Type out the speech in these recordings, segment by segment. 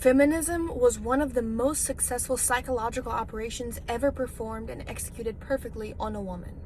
Feminism was one of the most successful psychological operations ever performed and executed perfectly on a woman.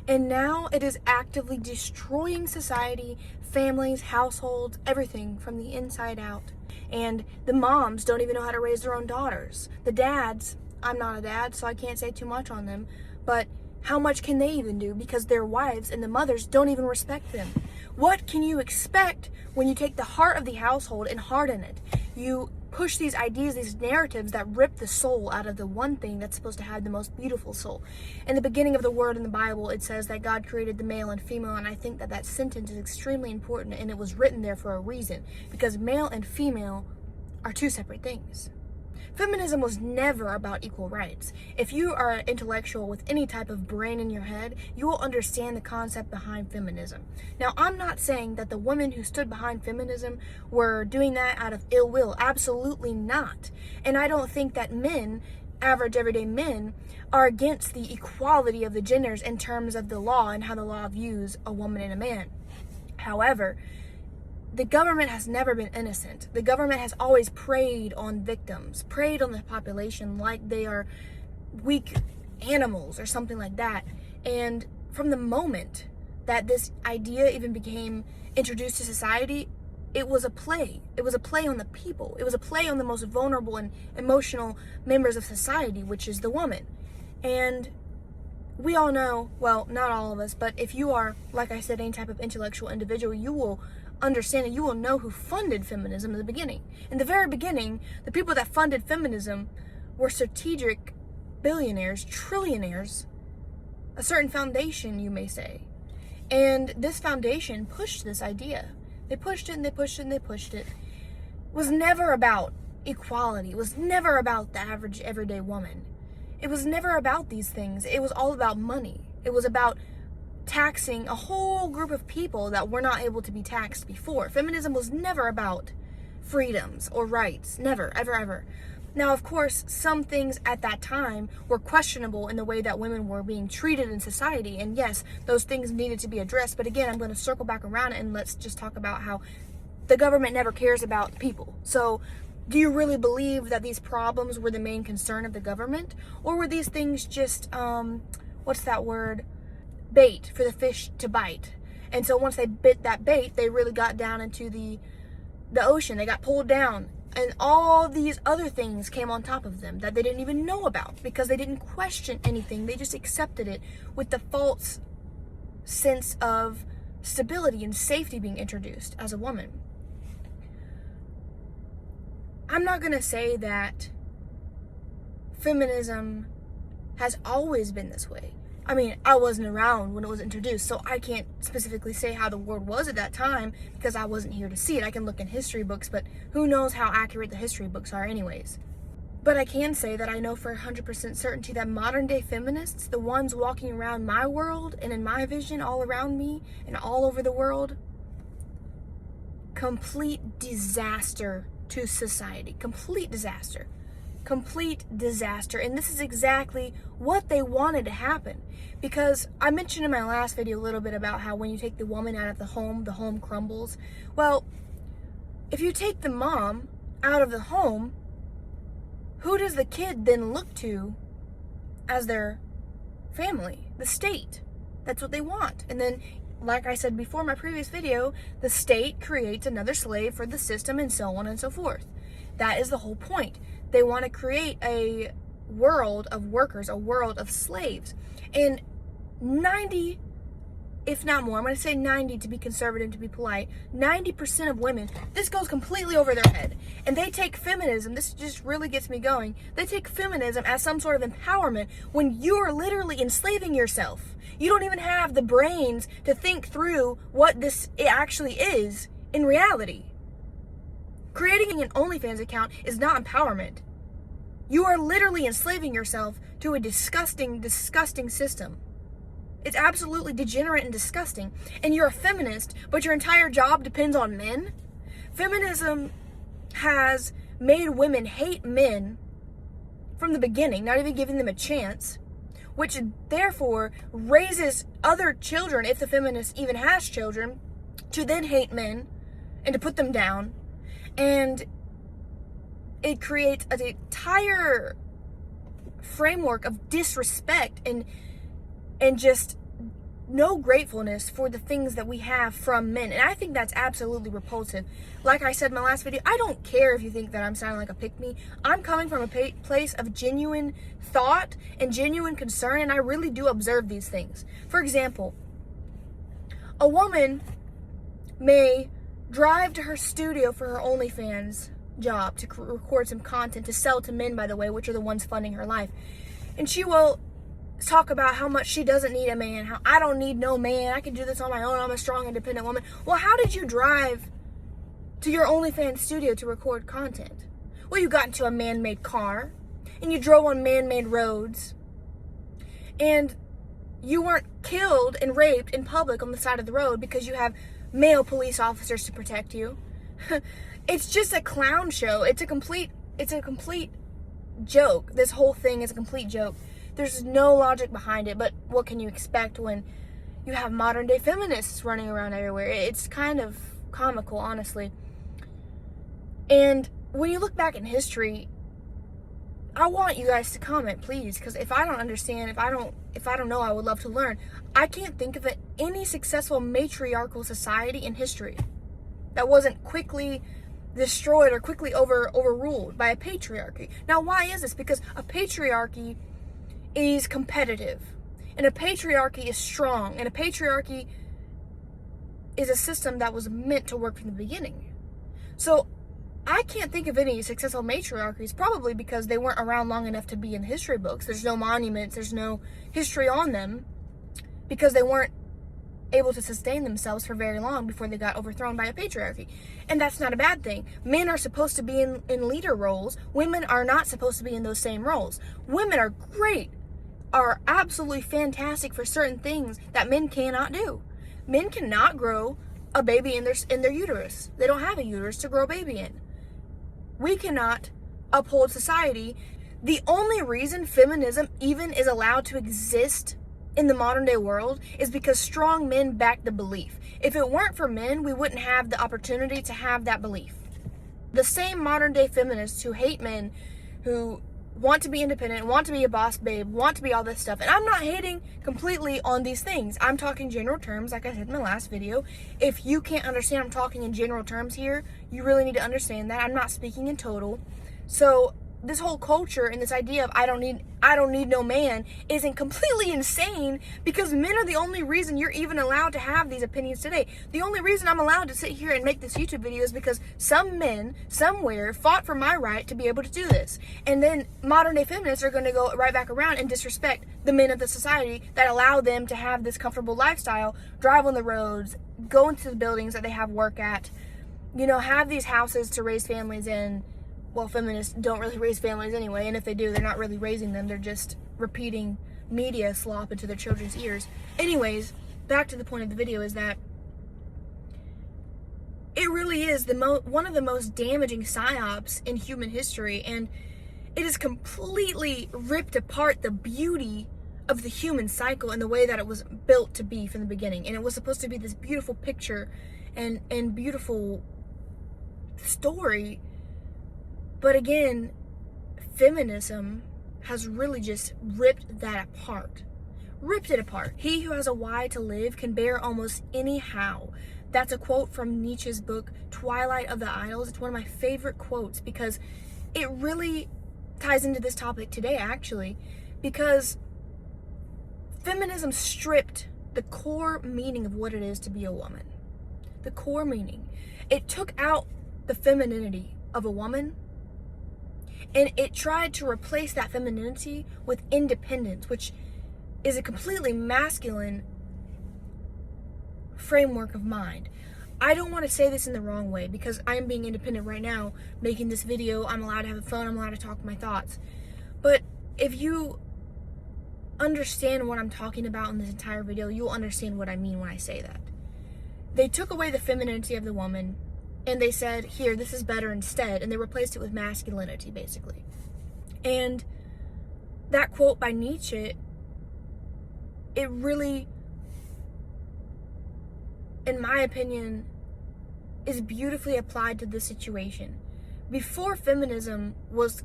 And now it is actively destroying society, families, households, everything from the inside out. And the moms don't even know how to raise their own daughters. The dads, I'm not a dad, so I can't say too much on them, but how much can they even do? Because their wives and the mothers don't even respect them. What can you expect when you take the heart of the household and harden it? You push these ideas, these narratives that rip the soul out of the one thing that's supposed to have the most beautiful soul. In the beginning of the word in the Bible, it says that God created the male and female, and I think that that sentence is extremely important, and it was written there for a reason, because male and female are two separate things. Feminism was never about equal rights. If you are an intellectual with any type of brain in your head, you will understand the concept behind feminism. Now, I'm not saying that the women who stood behind feminism were doing that out of ill will. Absolutely not. And I don't think that men, average everyday men, are against the equality of the genders in terms of the law and how the law views a woman and a man. However, the government has never been innocent. The government has always preyed on victims, preyed on the population like they are weak animals or something like that. And from the moment that this idea even became introduced to society, it was a play. It was a play on the people. It was a play on the most vulnerable and emotional members of society, which is the woman. And we all know, well, not all of us, but if you are, like I said, any type of intellectual individual, you will understand and you will know who funded feminism in the beginning. In the very beginning, the people that funded feminism were strategic billionaires, trillionaires, a certain foundation, you may say. And this foundation pushed this idea. They pushed it and they pushed it and they pushed it. It was never about equality. It was never about the average everyday woman. It was never about these things. It was all about money. It was about taxing a whole group of people that were not able to be taxed before. Feminism was never about freedoms or rights. Never, ever, ever. Now, of course, some things at that time were questionable in the way that women were being treated in society. And yes, those things needed to be addressed. But again, I'm going to circle back around and let's just talk about how the government never cares about people. So do you really believe that these problems were the main concern of the government? Or were these things just, what's that word? Bait for the fish to bite. And so once they bit that bait, they really got down into the ocean. They got pulled down. And all these other things came on top of them that they didn't even know about because they didn't question anything. They just accepted it with the false sense of stability and safety being introduced as a woman. I'm not going to say that feminism has always been this way. I mean, I wasn't around when it was introduced, so I can't specifically say how the world was at that time because I wasn't here to see it. I can look in history books, but who knows how accurate the history books are anyways. But I can say that I know for 100% certainty that modern day feminists, the ones walking around my world and in my vision all around me and all over the world, complete disaster to society. Complete disaster. Complete disaster. And this is exactly what they wanted to happen. Because I mentioned in my last video a little bit about how when you take the woman out of the home crumbles. Well, if you take the mom out of the home, who does the kid then look to as their family? The state. That's what they want. And then, like I said before in my previous video, the state creates another slave for the system and so on and so forth. That is the whole point. They want to create a world of workers, a world of slaves. And 90, if not more, I'm going to say 90 to be conservative, to be polite, 90% of women, this goes completely over their head. And they take feminism, this just really gets me going, they take feminism as some sort of empowerment when you are literally enslaving yourself. You don't even have the brains to think through what this actually is in reality. Creating an OnlyFans account is not empowerment. You are literally enslaving yourself to a disgusting, disgusting system. It's absolutely degenerate and disgusting. And you're a feminist, but your entire job depends on men? Feminism has made women hate men from the beginning, not even giving them a chance, which therefore raises other children, if the feminist even has children, to then hate men and to put them down. And it creates an entire framework of disrespect and just no gratefulness for the things that we have from men. And I think that's absolutely repulsive. Like I said in my last video, I don't care if you think that I'm sounding like a pick-me. I'm coming from a place of genuine thought and genuine concern, and I really do observe these things. For example, a woman may drive to her studio for her OnlyFans job to record some content to sell to men, by the way, which are the ones funding her life. And she will talk about how much she doesn't need a man, how I don't need no man, I can do this on my own, I'm a strong, independent woman. Well, how did you drive to your OnlyFans studio to record content? Well, you got into a man-made car, and you drove on man-made roads, and you weren't killed and raped in public on the side of the road because you have male police officers to protect you. It's just a clown show. It's a complete joke. This whole thing is a complete joke. There's no logic behind it, but what can you expect when you have modern day feminists running around everywhere? It's kind of comical, honestly. And when you look back in history, I want you guys to comment, please, because if I don't understand, if I don't know, I would love to learn. I can't think of any successful matriarchal society in history that wasn't quickly destroyed or quickly overruled by a patriarchy. Now, why is this? Because a patriarchy is competitive, and a patriarchy is strong, and a patriarchy is a system that was meant to work from the beginning. So I can't think of any successful matriarchies, probably because they weren't around long enough to be in history books. There's no monuments, there's no history on them, because they weren't able to sustain themselves for very long before they got overthrown by a patriarchy. And that's not a bad thing. Men are supposed to be in leader roles. Women are not supposed to be in those same roles. Women are great, are absolutely fantastic for certain things that men cannot do. Men cannot grow a baby in their uterus. They don't have a uterus to grow a baby in. We cannot uphold society. The only reason feminism even is allowed to exist in the modern day world is because strong men back the belief. If it weren't for men, we wouldn't have the opportunity to have that belief. The same modern day feminists who hate men, who want to be independent, want to be a boss babe, want to be all this stuff. And I'm not hating completely on these things. I'm talking general terms, like I said in my last video. If you can't understand I'm talking in general terms here, you really need to understand that. I'm not speaking in total. So this whole culture and this idea of I don't need no man isn't completely insane, because men are the only reason you're even allowed to have these opinions today. The only reason I'm allowed to sit here and make this YouTube video is because some men somewhere fought for my right to be able to do this. And then modern day feminists are going to go right back around and disrespect the men of the society that allow them to have this comfortable lifestyle, drive on the roads, go into the buildings that they have work at, have these houses to raise families in. Well, feminists don't really raise families anyway, and if they do, they're not really raising them. They're just repeating media slop into their children's ears. Anyways, back to the point of the video is that it really is one of the most damaging psyops in human history, and it has completely ripped apart the beauty of the human cycle and the way that it was built to be from the beginning. And it was supposed to be this beautiful picture and beautiful story. But again, feminism has really just ripped that apart. Ripped it apart. He who has a why to live can bear almost any how. That's a quote from Nietzsche's book, Twilight of the Idols. It's one of my favorite quotes because it really ties into this topic today, actually, because feminism stripped the core meaning of what it is to be a woman. The core meaning. It took out the femininity of a woman, and it tried to replace that femininity with independence, which is a completely masculine framework of mind. I don't want to say this in the wrong way, because I am being independent right now, making this video. I'm allowed to have a phone, I'm allowed to talk my thoughts. But if you understand what I'm talking about in this entire video, you'll understand what I mean when I say that. They took away the femininity of the woman, and they said, here, this is better instead, and they replaced it with masculinity, basically. And that quote by Nietzsche, it really, in my opinion, is beautifully applied to this situation. before feminism was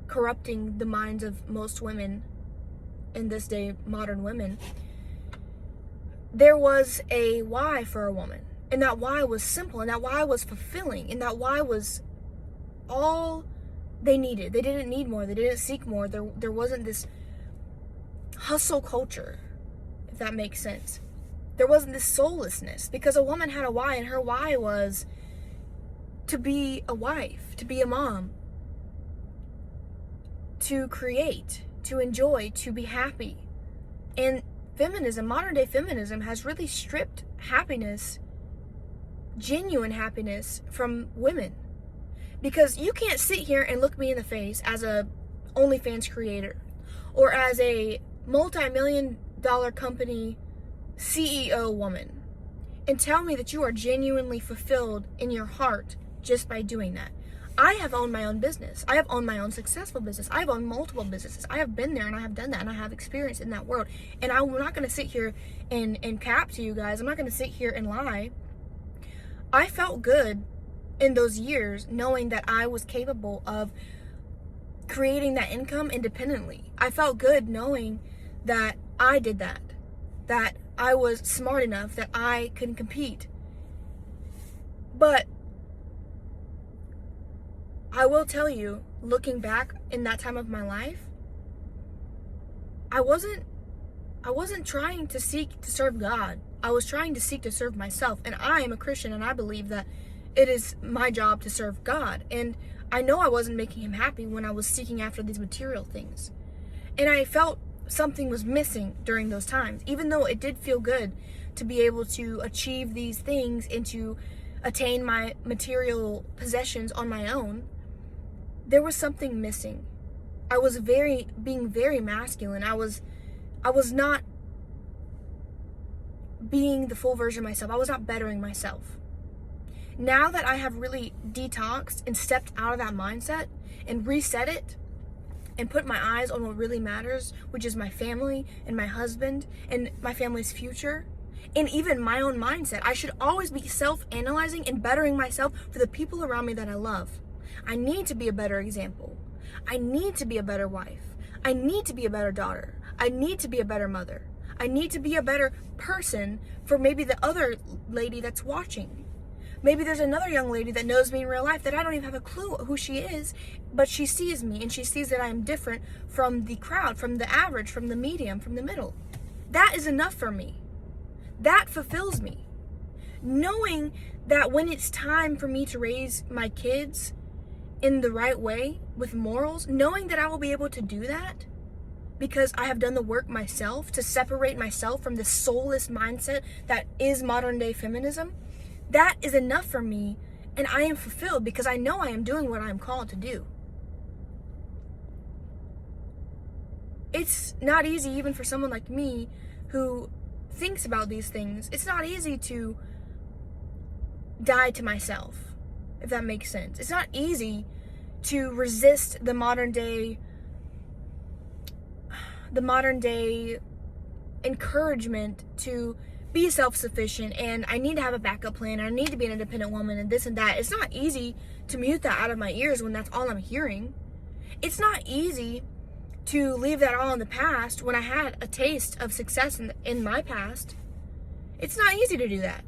corrupting the minds of most women in this day, modern women, there was a why for a woman. And that why was simple, and that why was fulfilling, and that why was all they needed. They didn't need more. They didn't seek more. There wasn't this hustle culture, if that makes sense. There wasn't this soullessness, because a woman had a why, and her why was to be a wife, to be a mom, to create, to enjoy, to be happy. And feminism, modern day feminism, has really stripped happiness, genuine happiness, from women. Because you can't sit here and look me in the face as a OnlyFans creator or as a multi-million-dollar company CEO woman and tell me that you are genuinely fulfilled in your heart just by doing that. I have owned my own business. I have owned my own successful business. I have owned multiple businesses. I have been there and I have done that and I have experience in that world. And I'm not going to sit here and cap to you guys. I'm not going to sit here and lie. I felt good in those years knowing that I was capable of creating that income independently. I felt good knowing that I did that I was smart enough that I could compete. But I will tell you, looking back in that time of my life, I wasn't trying to seek to serve God. I was trying to seek to serve myself. And I am a Christian, and I believe that it is my job to serve God. And I know I wasn't making him happy when I was seeking after these material things. And I felt something was missing during those times. Even though it did feel good to be able to achieve these things and to attain my material possessions on my own, there was something missing. I was being very masculine. I was not being the full version of myself. I was not bettering myself. Now that I have really detoxed and stepped out of that mindset and reset it and put my eyes on what really matters, which is my family and my husband and my family's future, and even my own mindset, I should always be self-analyzing and bettering myself for the people around me that I love. I need to be a better example. I need to be a better wife. I need to be a better daughter. I need to be a better mother. I need to be a better person for maybe the other lady that's watching. Maybe there's another young lady that knows me in real life that I don't even have a clue who she is, but she sees me and she sees that I am different from the crowd, from the average, from the medium, from the middle. That is enough for me. That fulfills me. Knowing that when it's time for me to raise my kids in the right way with morals, knowing that I will be able to do that because I have done the work myself to separate myself from the soulless mindset that is modern day feminism, that is enough for me, and I am fulfilled because I know I am doing what I am called to do. It's not easy even for someone like me who thinks about these things. It's not easy to die to myself, if that makes sense. It's not easy to resist the modern day encouragement to be self-sufficient, and I need to have a backup plan, and I need to be an independent woman, and this and that. It's not easy to mute that out of my ears when that's all I'm hearing. It's not easy to leave that all in the past when I had a taste of success in my past. It's not easy to do that.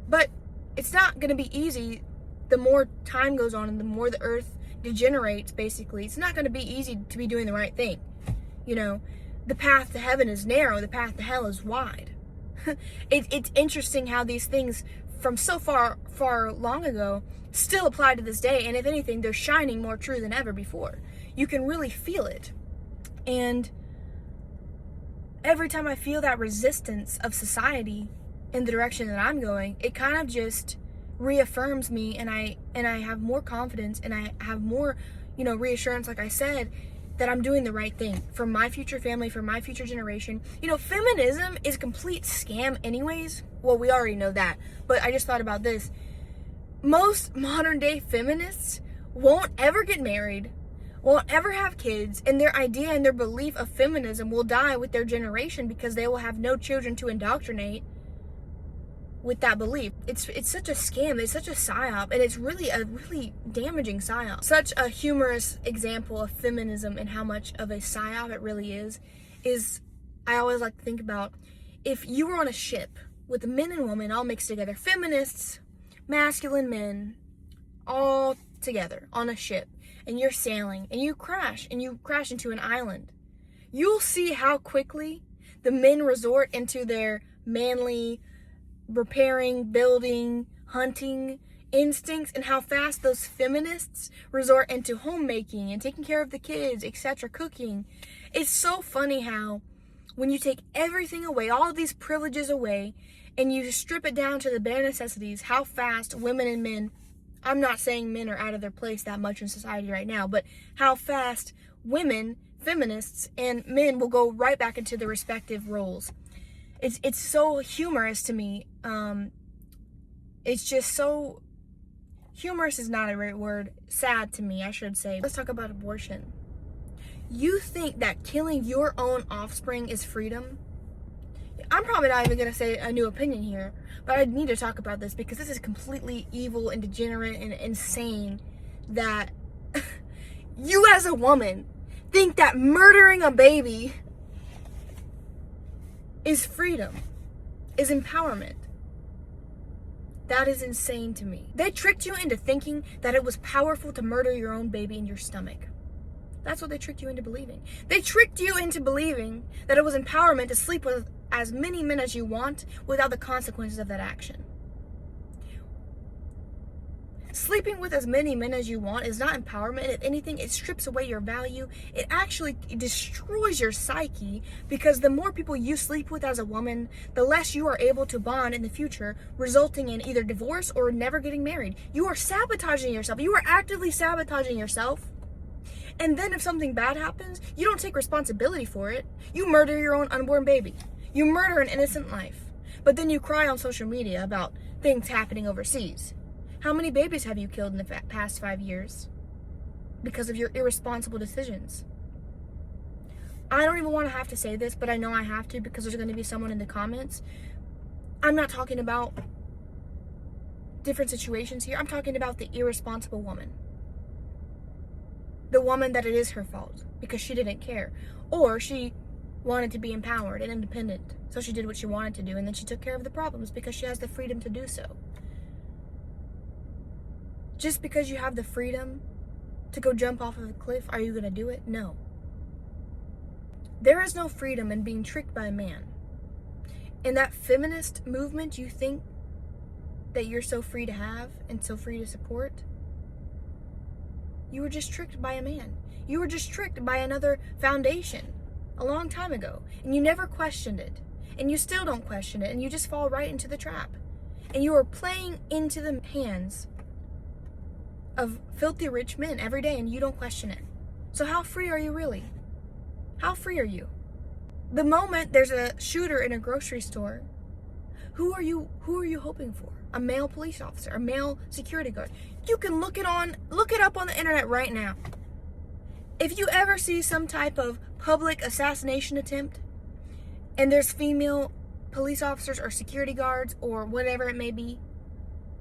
But it's not going to be easy the more time goes on and the more the earth degenerates, basically. It's not going to be easy to be doing the right thing. You know, the path to heaven is narrow, the path to hell is wide. It's interesting how these things from so far long ago still apply to this day, and if anything, they're shining more true than ever before. You can really feel it. And every time I feel that resistance of society in the direction that I'm going, it kind of just reaffirms me, and I have more confidence, and I have more, reassurance, like I said, that I'm doing the right thing for my future family, for my future generation. Feminism is a complete scam anyways. Well, we already know that, but I just thought about this. Most modern day feminists won't ever get married, won't ever have kids, and their idea and their belief of feminism will die with their generation because they will have no children to indoctrinate. with that belief. It's such a scam, it's such a psyop, and it's really a really damaging psyop. Such a humorous example of feminism and how much of a psyop it really is I always like to think about if you were on a ship with men and women all mixed together, feminists, masculine men, all together on a ship, and you're sailing and you crash into an island. You'll see how quickly the men resort into their manly repairing, building, hunting instincts, and how fast those feminists resort into homemaking and taking care of the kids, etc., cooking. It's so funny how when you take everything away, all of these privileges away, and you strip it down to the bare necessities, how fast women and men, I'm not saying men are out of their place that much in society right now, but how fast women, feminists, and men will go right back into their respective roles. It's so humorous to me. It's just so, humorous is not a right word, sad to me, I should say. Let's talk about abortion. You think that killing your own offspring is freedom? I'm probably not even going to say a new opinion here, but I need to talk about this because this is completely evil and degenerate and insane that you as a woman think that murdering a baby is freedom, is empowerment. That is insane to me. They tricked you into thinking that it was powerful to murder your own baby in your stomach. That's what they tricked you into believing. They tricked you into believing that it was empowerment to sleep with as many men as you want without the consequences of that action. Sleeping with as many men as you want is not empowerment. If anything, it strips away your value. It actually destroys your psyche, because the more people you sleep with as a woman, the less you are able to bond in the future, resulting in either divorce or never getting married. You are sabotaging yourself. You are actively sabotaging yourself. And then if something bad happens, you don't take responsibility for it. You murder your own unborn baby. You murder an innocent life. But then you cry on social media about things happening overseas. How many babies have you killed in the past 5 years because of your irresponsible decisions? I don't even want to have to say this, but I know I have to because there's going to be someone in the comments. I'm not talking about different situations here. I'm talking about the irresponsible woman. The woman that it is her fault because she didn't care. Or she wanted to be empowered and independent. So she did what she wanted to do, and then she took care of the problems because she has the freedom to do so. Just because you have the freedom to go jump off of a cliff, are you going to do it? No. There is no freedom in being tricked by a man. In that feminist movement you think that you're so free to have and so free to support, you were just tricked by a man. You were just tricked by another foundation a long time ago, and you never questioned it, and you still don't question it, and you just fall right into the trap. And you are playing into the hands of filthy rich men every day, and you don't question it. So how free are you really? How free are you? The moment there's a shooter in a grocery store, who are you hoping for? A male police officer, a male security guard. You can look it up on the internet right now. If you ever see some type of public assassination attempt and there's female police officers or security guards or whatever it may be,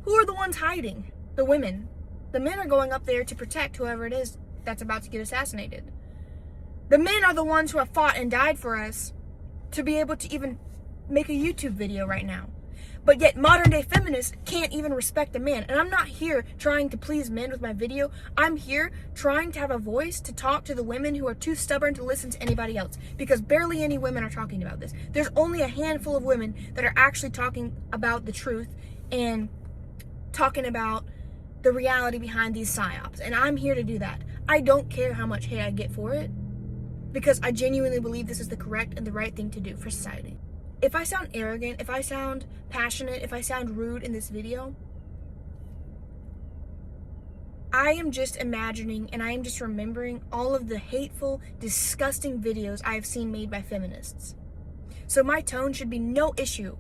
who are the ones hiding? The women. The men are going up there to protect whoever it is that's about to get assassinated. The men are the ones who have fought and died for us to be able to even make a YouTube video right now. But yet modern day feminists can't even respect a man. And I'm not here trying to please men with my video. I'm here trying to have a voice to talk to the women who are too stubborn to listen to anybody else. Because barely any women are talking about this. There's only a handful of women that are actually talking about the truth and talking about the reality behind these psyops. And I'm here to do that. I don't care how much hate I get for it, because I genuinely believe this is the correct and the right thing to do for society. If I sound arrogant, if I sound passionate, if I sound rude in this video, I am just imagining and I am just remembering all of the hateful, disgusting videos I have seen made by feminists. So my tone should be no issue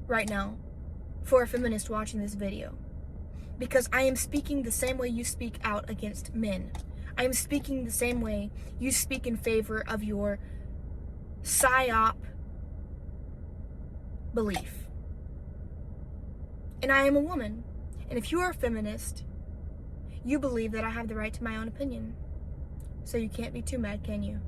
right now for a feminist watching this video, because I am speaking the same way you speak out against men. I am speaking the same way you speak in favor of your psyop belief. And I am a woman. And if you are a feminist, you believe that I have the right to my own opinion. So you can't be too mad, can you?